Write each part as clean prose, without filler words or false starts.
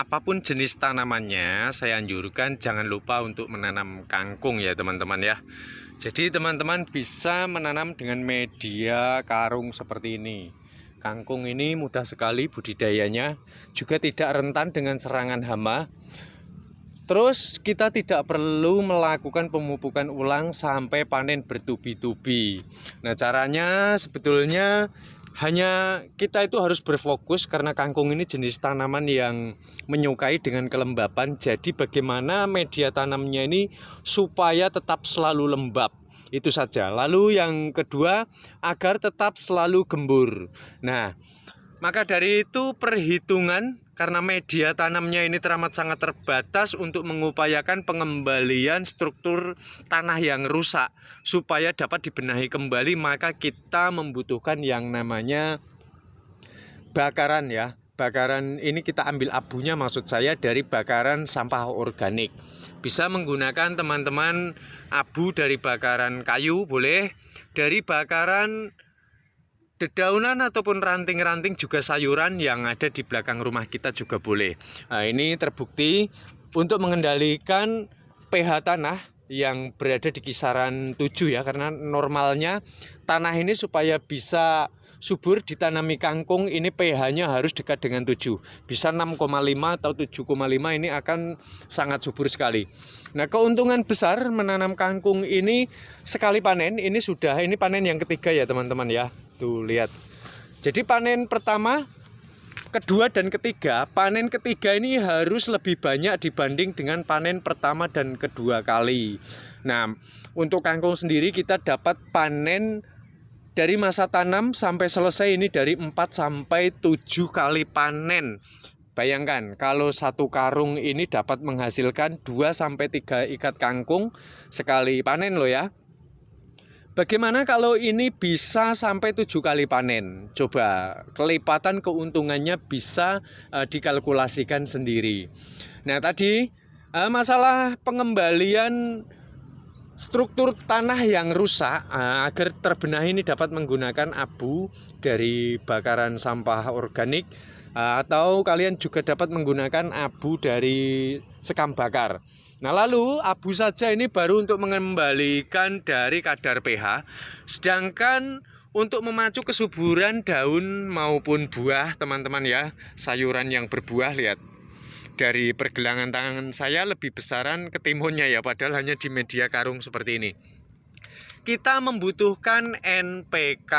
Apapun jenis tanamannya, saya anjurkan jangan lupa untuk menanam kangkung ya teman-teman ya. Jadi teman-teman bisa menanam dengan media karung seperti ini. Kangkung ini mudah sekali budidayanya, juga tidak rentan dengan serangan hama. Terus kita tidak perlu melakukan pemupukan ulang sampai panen bertubi-tubi. Nah, caranya sebetulnya hanya kita itu harus berfokus karena kangkung ini jenis tanaman yang menyukai dengan kelembapan. Jadi bagaimana media tanamnya ini supaya tetap selalu lembab. Itu saja. Lalu yang kedua, agar tetap selalu gembur. Nah, maka dari itu perhitungan karena media tanamnya ini teramat sangat terbatas untuk mengupayakan pengembalian struktur tanah yang rusak supaya dapat dibenahi kembali, maka kita membutuhkan yang namanya bakaran ya. Bakaran ini kita ambil abunya maksud saya dari bakaran sampah organik. Bisa menggunakan teman-teman abu dari bakaran kayu boleh, dari bakaran dedaunan ataupun ranting-ranting juga sayuran yang ada di belakang rumah kita juga boleh. Nah, ini terbukti untuk mengendalikan pH tanah yang berada di kisaran 7 ya, karena normalnya tanah ini supaya bisa subur ditanami kangkung ini pH-nya harus dekat dengan 7. Bisa 6,5 atau 7,5 ini akan sangat subur sekali. Nah, keuntungan besar menanam kangkung ini sekali panen, ini panen yang ketiga ya teman-teman ya. Tuh lihat. Jadi panen pertama, kedua dan ketiga, panen ketiga ini harus lebih banyak dibanding dengan panen pertama dan kedua kali. Nah, untuk kangkung sendiri kita dapat panen dari masa tanam sampai selesai ini dari 4 sampai 7 kali panen. Bayangkan kalau satu karung ini dapat menghasilkan 2 sampai 3 ikat kangkung sekali panen loh ya. Bagaimana kalau ini bisa sampai 7 kali panen? Coba kelipatan keuntungannya bisa dikalkulasikan sendiri. Nah, tadi masalah pengembalian struktur tanah yang rusak agar terbenahi ini dapat menggunakan abu dari bakaran sampah organik, atau kalian juga dapat menggunakan abu dari sekam bakar. Nah, lalu abu saja ini baru untuk mengembalikan dari kadar pH, sedangkan untuk memacu kesuburan daun maupun buah teman-teman ya, sayuran yang berbuah, lihat dari pergelangan tangan saya lebih besaran ketimunnya ya, padahal hanya di media karung seperti ini. Kita membutuhkan NPK.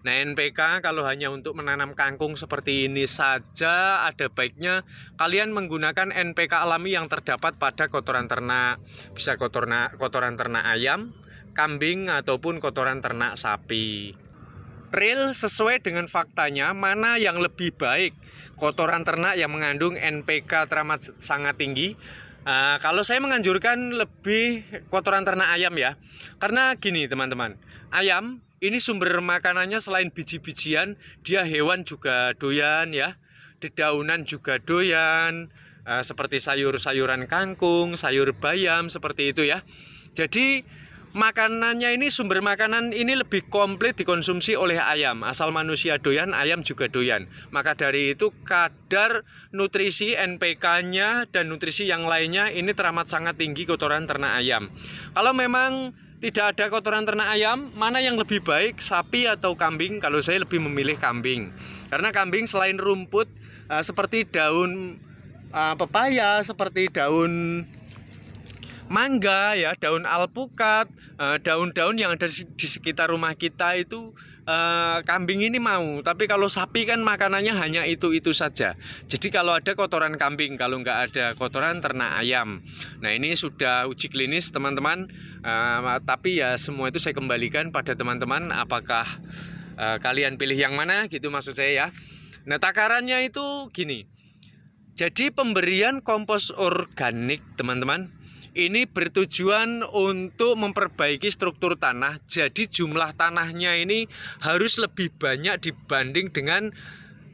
Nah, NPK kalau hanya untuk menanam kangkung seperti ini saja, ada baiknya kalian menggunakan NPK alami yang terdapat pada kotoran ternak. Bisa kotoran ternak ayam, kambing, ataupun kotoran ternak sapi. Real sesuai dengan faktanya, mana yang lebih baik? Kotoran ternak yang mengandung NPK teramat sangat tinggi. Kalau saya menganjurkan lebih kotoran ternak ayam ya. Karena gini teman-teman, ayam ini sumber makanannya selain biji-bijian, dia hewan juga doyan ya. Dedaunan juga doyan, seperti sayur-sayuran kangkung, sayur bayam, seperti itu ya. Jadi makanannya ini, sumber makanan ini lebih komplit dikonsumsi oleh ayam. Asal manusia doyan, ayam juga doyan. Maka dari itu kadar nutrisi NPK-nya dan nutrisi yang lainnya ini teramat sangat tinggi kotoran ternak ayam. Kalau memang tidak ada kotoran ternak ayam, mana yang lebih baik, sapi atau kambing? Kalau saya lebih memilih kambing. Karena kambing selain rumput seperti daun pepaya, seperti daun mangga ya, daun alpukat, daun-daun yang ada di sekitar rumah kita itu kambing ini mau. Tapi kalau sapi kan makanannya hanya itu saja. Jadi kalau ada kotoran kambing, kalau nggak ada kotoran ternak ayam. Nah, ini sudah uji klinis teman-teman, tapi ya semua itu saya kembalikan pada teman-teman, apakah kalian pilih yang mana gitu maksud saya ya. Nah, takarannya itu gini. Jadi pemberian kompos organik teman-teman ini bertujuan untuk memperbaiki struktur tanah. Jadi jumlah tanahnya ini harus lebih banyak dibanding dengan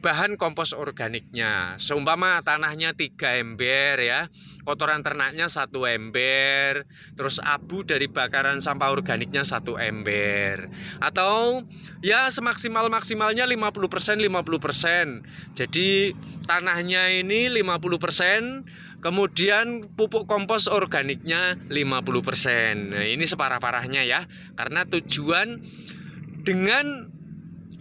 bahan kompos organiknya. Seumpama tanahnya 3 ember ya, kotoran ternaknya 1 ember, terus abu dari bakaran sampah organiknya 1 ember. Atau ya semaksimal-maksimalnya 50%. Jadi tanahnya ini 50%, kemudian pupuk kompos organiknya 50%. Nah, ini separah-parahnya ya. Karena tujuan dengan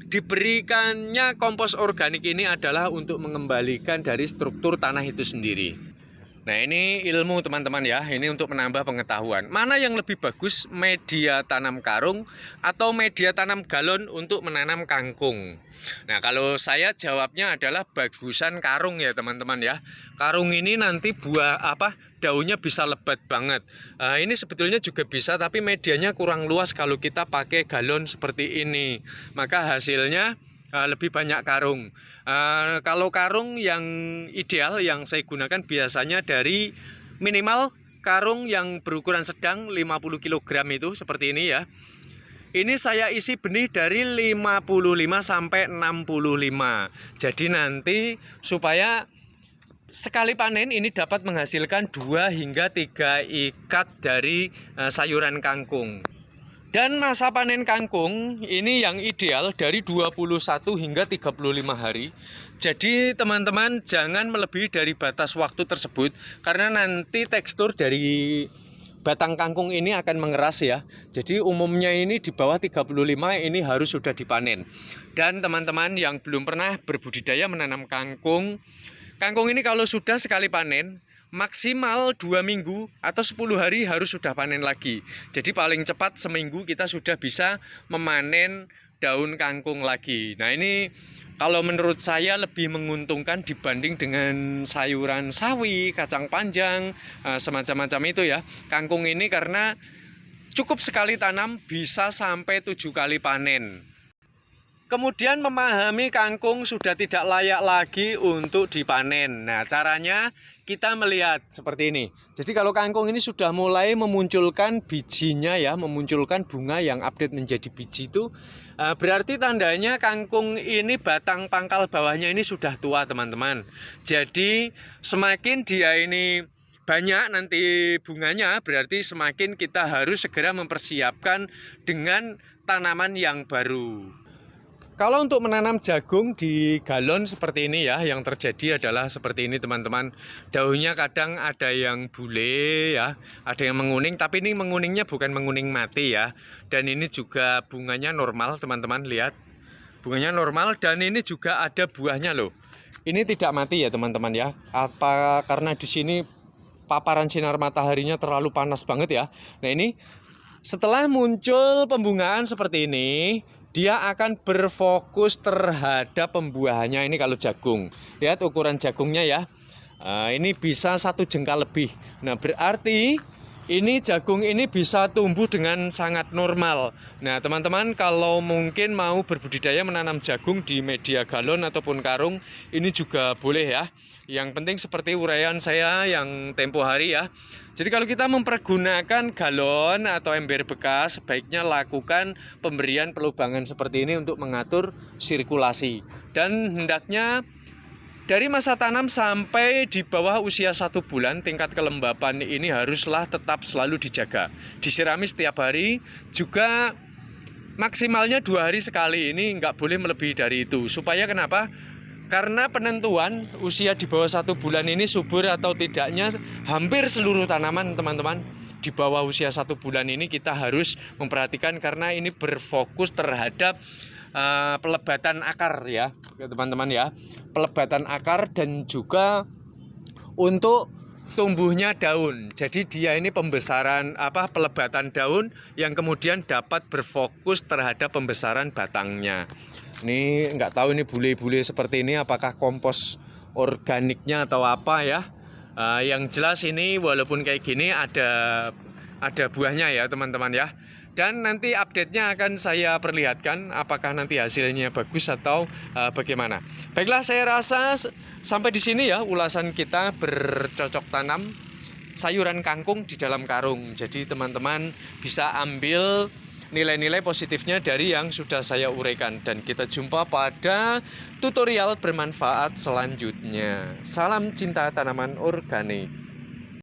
diberikannya kompos organik ini adalah untuk mengembalikan dari struktur tanah itu sendiri. Nah, ini ilmu teman-teman ya, ini untuk menambah pengetahuan. Mana yang lebih bagus, media tanam karung atau media tanam galon untuk menanam kangkung? Nah, kalau saya jawabnya adalah bagusan karung ya teman-teman ya. Karung ini nanti daunnya bisa lebat banget. Ini sebetulnya juga bisa, tapi medianya kurang luas kalau kita pakai galon seperti ini. Maka hasilnya lebih banyak karung. Kalau karung yang ideal yang saya gunakan biasanya dari minimal karung yang berukuran sedang 50 kg itu seperti ini ya. Ini saya isi benih dari 55 sampai 65. Jadi nanti supaya sekali panen ini dapat menghasilkan 2 hingga 3 ikat dari sayuran kangkung. Dan masa panen kangkung ini yang ideal dari 21 hingga 35 hari. Jadi teman-teman jangan melebihi dari batas waktu tersebut, karena nanti tekstur dari batang kangkung ini akan mengeras ya. Jadi umumnya ini di bawah 35 ini harus sudah dipanen. Dan teman-teman yang belum pernah berbudidaya menanam kangkung, kangkung ini kalau sudah sekali panen maksimal 2 minggu atau 10 hari harus sudah panen lagi. Jadi paling cepat seminggu kita sudah bisa memanen daun kangkung lagi. Nah, ini kalau menurut saya lebih menguntungkan dibanding dengan sayuran sawi, kacang panjang, semacam-macam itu ya. Kangkung ini karena cukup sekali tanam bisa sampai 7 kali panen. Kemudian memahami kangkung sudah tidak layak lagi untuk dipanen. Nah, caranya kita melihat seperti ini. Jadi kalau kangkung ini sudah mulai memunculkan bijinya ya, memunculkan bunga yang update menjadi biji itu, berarti tandanya kangkung ini batang pangkal bawahnya ini sudah tua teman-teman. Jadi semakin dia ini banyak nanti bunganya, berarti semakin kita harus segera mempersiapkan dengan tanaman yang baru. Kalau untuk menanam jagung di galon seperti ini ya, yang terjadi adalah seperti ini teman-teman. Daunnya kadang ada yang bule ya, ada yang menguning, tapi ini menguningnya bukan menguning mati ya. Dan ini juga bunganya normal teman-teman, lihat. Bunganya normal dan ini juga ada buahnya loh. Ini tidak mati ya teman-teman ya. Apa karena di sini paparan sinar mataharinya terlalu panas banget ya. Nah, ini setelah muncul pembungaan seperti ini, dia akan berfokus terhadap pembuahannya. Ini kalau jagung, lihat ukuran jagungnya ya, ini bisa 1 jengkal lebih. Nah, berarti ini jagung ini bisa tumbuh dengan sangat normal. Nah, teman-teman kalau mungkin mau berbudidaya menanam jagung di media galon ataupun karung, ini juga boleh ya. Yang penting seperti uraian saya yang tempo hari ya. Jadi kalau kita mempergunakan galon atau ember bekas, sebaiknya lakukan pemberian pelubangan seperti ini untuk mengatur sirkulasi. Dan hendaknya dari masa tanam sampai di bawah usia 1 bulan, tingkat kelembapan ini haruslah tetap selalu dijaga. Disirami setiap hari, juga maksimalnya 2 hari sekali, ini nggak boleh melebihi dari itu. Supaya kenapa? Karena penentuan usia di bawah 1 bulan ini subur atau tidaknya hampir seluruh tanaman teman-teman. Di bawah usia 1 bulan ini kita harus memperhatikan karena ini berfokus terhadap pelebatan akar ya teman-teman ya. Pelebatan akar dan juga untuk tumbuhnya daun. Jadi dia ini pembesaran pelebatan daun yang kemudian dapat berfokus terhadap pembesaran batangnya. Ini nggak tahu ini bule-bule seperti ini apakah kompos organiknya atau apa ya. Yang jelas ini walaupun kayak gini ada buahnya ya teman-teman ya. Dan nanti update-nya akan saya perlihatkan apakah nanti hasilnya bagus atau bagaimana. Baiklah, saya rasa sampai di sini ya ulasan kita bercocok tanam sayuran kangkung di dalam karung. Jadi teman-teman bisa ambil nilai-nilai positifnya dari yang sudah saya uraikan. Dan kita jumpa pada tutorial bermanfaat selanjutnya. Salam cinta tanaman organik.